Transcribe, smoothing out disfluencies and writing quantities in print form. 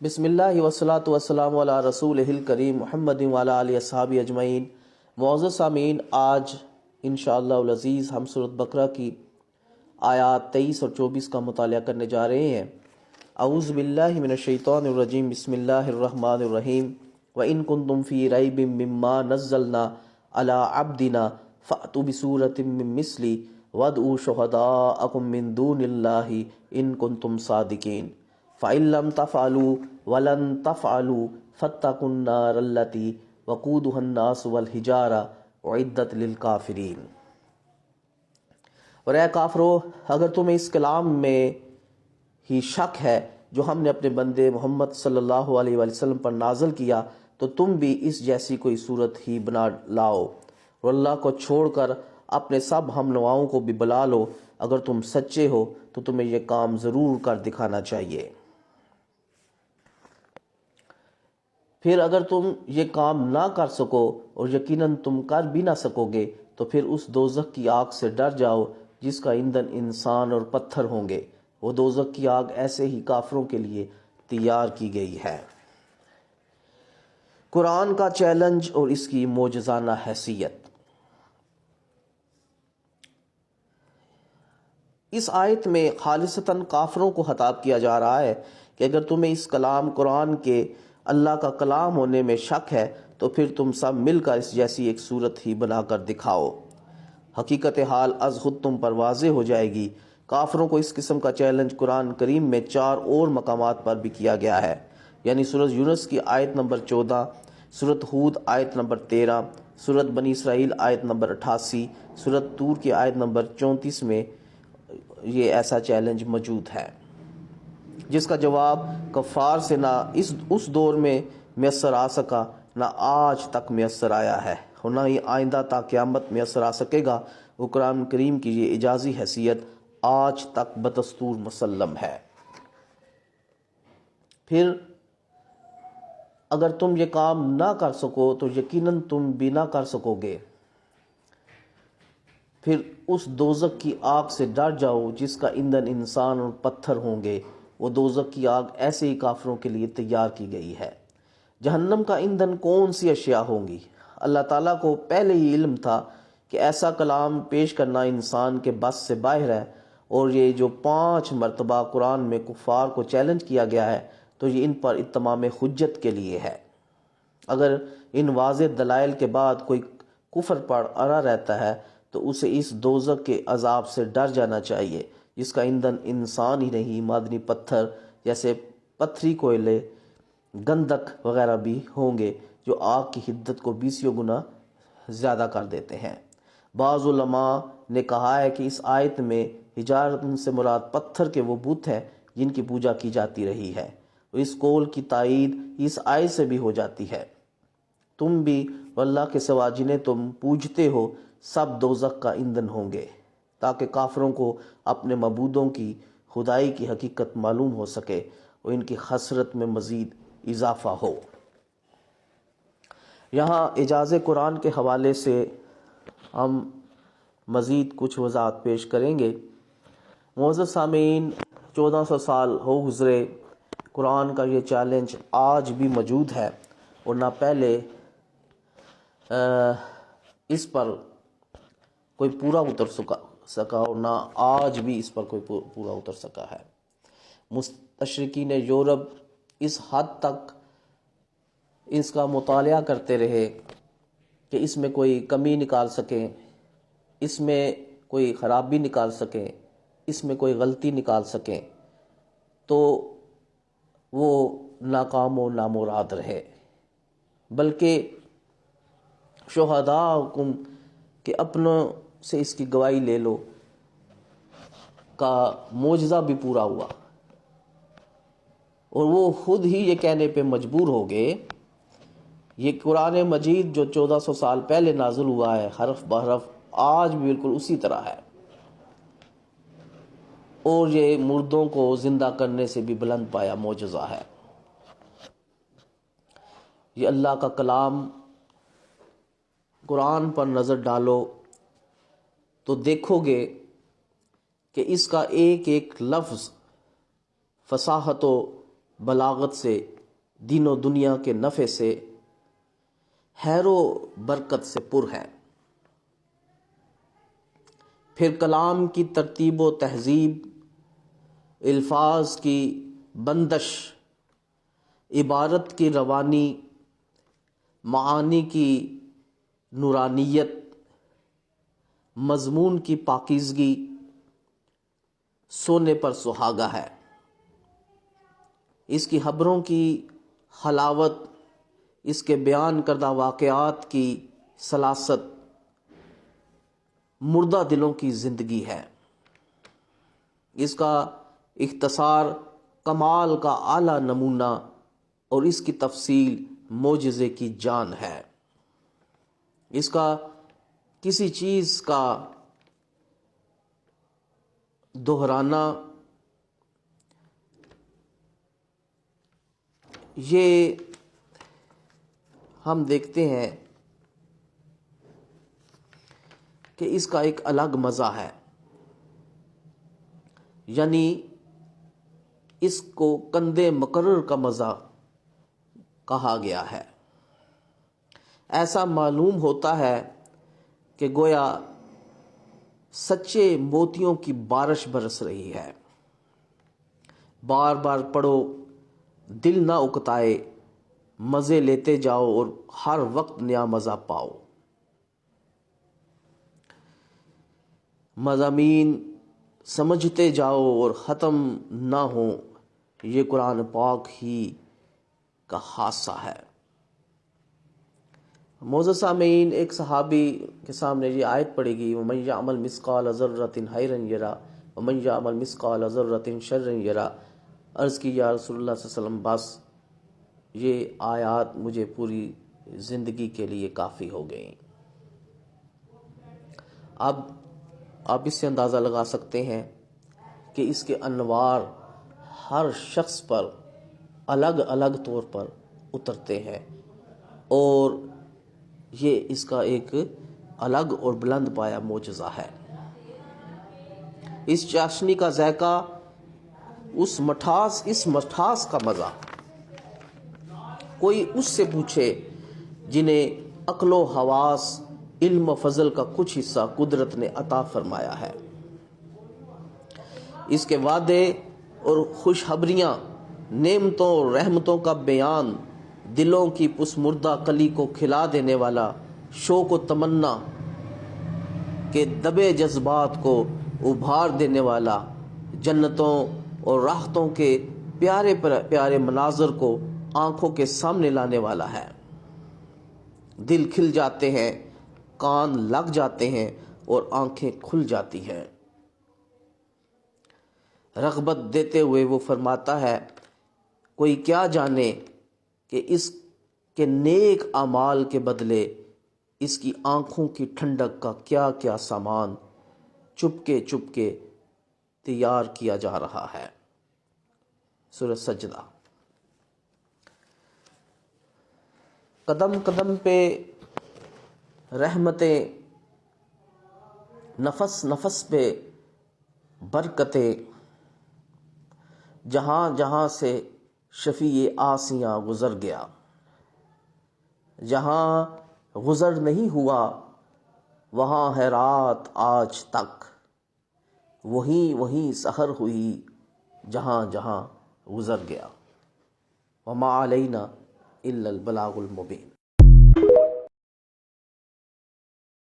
بسم اللہ والصلاۃ والسلام علی رسول کریم محمد وعلی آلہ اصحابہ اجمعین۔ معزز سامعین، آج انشاءاللہ العزیز ہم سورۃ بقرہ کی آیات 23 اور 24 کا مطالعہ کرنے جا رہے ہیں۔ اعوذ باللہ من الشیطان الرجیم، بسم اللہ الرحمن الرحیم۔ وَإِن كُنتُمْ فِي رَيْبٍ مِّمَّا نَزَّلْنَا عَلَىٰ عَبْدِنَا فَأْتُوا بِسُورَةٍ مِّن مِّثْلِهِ وَادْعُوا شُهَدَاءَكُم مِّن دُونِ اللَّهِ إِن كُنتُمْ صَادِقِينَ فَإِن لَّمْ تَفْعَلُوا وَلَن تَفْعَلُوا فَاتَّقُوا النَّارَ الَّتِي وَقُودُهَا النَّاسُ وَالْحِجَارَةُ أُعِدَّتْ لِلْكَافِرِينَ۔ اور اے کافرو، اگر تمہیں اس کلام میں ہی شک ہے جو ہم نے اپنے بندے محمد صلی اللہ علیہ وآلہ وسلم پر نازل کیا، تو تم بھی اس جیسی کوئی صورت ہی بنا لاؤ اور اللہ کو چھوڑ کر اپنے سب ہم نواؤں کو بھی بلا لو۔ اگر تم سچے ہو تو تمہیں یہ کام ضرور کر دکھانا چاہیے۔ پھر اگر تم یہ کام نہ کر سکو اور یقیناً تم کر بھی نہ سکو گے تو پھر اس دوزخ کی آگ سے ڈر جاؤ جس کا ایندھن انسان اور پتھر ہوں گے۔ وہ دوزخ کی آگ ایسے ہی کافروں کے لیے تیار کی گئی ہے۔ قرآن کا چیلنج اور اس کی معجزانہ حیثیت۔ اس آیت میں خالصتاً کافروں کو خطاب کیا جا رہا ہے کہ اگر تمہیں اس کلام قرآن کے اللہ کا کلام ہونے میں شک ہے تو پھر تم سب مل کر اس جیسی ایک صورت ہی بنا کر دکھاؤ۔ حقیقت حال از خود تم پر واضح ہو جائے گی۔ کافروں کو اس قسم کا چیلنج قرآن کریم میں 4 اور مقامات پر بھی کیا گیا ہے، یعنی سورۃ یونس کی آیت نمبر 14، سورۃ ہود آیت نمبر 13، سورۃ بنی اسرائیل آیت نمبر 88، سورۃ طور کی آیت نمبر 34 میں یہ ایسا چیلنج موجود ہے، جس کا جواب کفار سے نہ اس دور میں میسر آ سکا، نہ آج تک میسر آیا ہے اور نہ ہی آئندہ تا قیامت میسر آ سکے گا۔ وہ قرآن کریم کی یہ اعجازی حیثیت آج تک بدستور مسلم ہے۔ پھر اگر تم یہ کام نہ کر سکو تو یقیناً تم بھی نہ کر سکو گے۔ پھر اس دوزخ کی آگ سے ڈر جاؤ جس کا ایندھن انسان اور پتھر ہوں گے۔ وہ دوزخ کی آگ ایسے ہی کافروں کے لیے تیار کی گئی ہے۔ جہنم کا ایندھن کون سی اشیاء ہوں گی؟ اللہ تعالیٰ کو پہلے ہی علم تھا کہ ایسا کلام پیش کرنا انسان کے بس سے باہر ہے، اور یہ جو 5 مرتبہ قرآن میں کفار کو چیلنج کیا گیا ہے تو یہ ان پر اتمام حجت کے لیے ہے۔ اگر ان واضح دلائل کے بعد کوئی کفر پر اڑا رہتا ہے تو اسے اس دوزخ کے عذاب سے ڈر جانا چاہیے جس کا ایندھن انسان ہی نہیں، معدنی پتھر جیسے پتھری کوئلے، گندھک وغیرہ بھی ہوں گے جو آگ کی حدت کو 20 گنا زیادہ کر دیتے ہیں۔ بعض علماء نے کہا ہے کہ اس آیت میں حجارت سے مراد پتھر کے وہ بت ہیں جن کی پوجا کی جاتی رہی ہے، اور اس قول کی تائید اس آیت سے بھی ہو جاتی ہے۔ تم بھی اللہ کے سوا جنہیں تم پوجتے ہو سب دوزخ کا ایندھن ہوں گے، تاکہ کافروں کو اپنے معبودوں کی خدائی کی حقیقت معلوم ہو سکے اور ان کی حسرت میں مزید اضافہ ہو۔ یہاں اعجاز قرآن کے حوالے سے ہم مزید کچھ وضاحت پیش کریں گے۔ معزز سامعین، 1400 سال ہو گزرے، قرآن کا یہ چیلنج آج بھی موجود ہے اور نہ پہلے اس پر کوئی پورا اتر سکا اور نہ آج بھی اس پر کوئی پورا اتر سکا ہے۔ مستشرقین یورپ اس حد تک اس کا مطالعہ کرتے رہے کہ اس میں کوئی کمی نکال سکیں، اس میں کوئی خرابی نکال سکیں، اس میں کوئی غلطی نکال سکیں، تو وہ ناکام و نامراد رہے۔ بلکہ شہداءکم کہ اپنوں سے اس کی گواہی لے لو کا معجزہ بھی پورا ہوا، اور وہ خود ہی یہ کہنے پہ مجبور ہو گئے۔ یہ قرآن مجید جو 1400 سال پہلے نازل ہوا ہے حرف بحرف آج بھی بالکل اسی طرح ہے، اور یہ مردوں کو زندہ کرنے سے بھی بلند پایا معجزہ ہے۔ یہ اللہ کا کلام، قرآن پر نظر ڈالو تو دیکھو گے کہ اس کا ایک ایک لفظ فصاحت و بلاغت سے، دین و دنیا کے نفع سے، خیر و برکت سے پر ہے۔ پھر کلام کی ترتیب و تہذیب، الفاظ کی بندش، عبارت کی روانی، معانی کی نورانیت، مضمون کی پاکیزگی سونے پر سہاگا ہے۔ اس کی خبروں کی حلاوت، اس کے بیان کردہ واقعات کی سلاست مردہ دلوں کی زندگی ہے۔ اس کا اختصار کمال کا اعلیٰ نمونہ اور اس کی تفصیل معجزے کی جان ہے۔ اس کا کسی چیز کا دہرانا یہ ہم دیکھتے ہیں کہ اس کا ایک الگ مزہ ہے، یعنی اس کو کندے مقرر کا مزہ کہا گیا ہے۔ ایسا معلوم ہوتا ہے کہ گویا سچے موتیوں کی بارش برس رہی ہے۔ بار بار پڑھو، دل نہ اکتائے، مزے لیتے جاؤ اور ہر وقت نیا مزہ پاؤ۔ مضامین سمجھتے جاؤ اور ختم نہ ہو، یہ قرآن پاک ہی کا خاصہ ہے۔ معزز سامعین، ایک صحابی کے سامنے یہ آیت پڑھی گئی، وَمَن يَعْمَلْ مِثْقَالَ ذَرَّةٍ خَيْرًا يَرَهُ وَمَن يَعْمَلْ مِثْقَالَ ذَرَّةٍ شَرًّا يَرَهُ۔ عرض کی یا رسول اللہ صلی اللہ علیہ وسلم، بس یہ آیات مجھے پوری زندگی کے لیے کافی ہو گئیں۔ اب آپ اس سے اندازہ لگا سکتے ہیں کہ اس کے انوار ہر شخص پر الگ الگ طور پر اترتے ہیں، اور یہ اس کا ایک الگ اور بلند پایا معجزہ ہے۔ اس چاشنی کا ذائقہ، اس مٹھاس کا مزہ کوئی اس سے پوچھے جنہیں عقل و حواس، علم و فضل کا کچھ حصہ قدرت نے عطا فرمایا ہے۔ اس کے وعدے اور خوشخبریاں، نعمتوں اور رحمتوں کا بیان، دلوں کی پسمردہ کلی کو کھلا دینے والا، شوق و تمنا کے دبے جذبات کو ابھار دینے والا، جنتوں اور راحتوں کے پیارے پیارے مناظر کو آنکھوں کے سامنے لانے والا ہے۔ دل کھل جاتے ہیں، کان لگ جاتے ہیں اور آنکھیں کھل جاتی ہیں۔ رغبت دیتے ہوئے وہ فرماتا ہے، کوئی کیا جانے کہ اس کے نیک اعمال کے بدلے اس کی آنکھوں کی ٹھنڈک کا کیا کیا سامان چپکے تیار کیا جا رہا ہے۔ سورۃ سجدہ۔ قدم قدم پہ رحمتیں، نفس نفس پہ برکتیں، جہاں جہاں سے شفیع آسیاں گزر گیا، جہاں گزر نہیں ہوا وہاں ہے رات آج تک، وہیں سحر ہوئی جہاں جہاں گزر گیا۔ وما علینا الا البلاغ المبین۔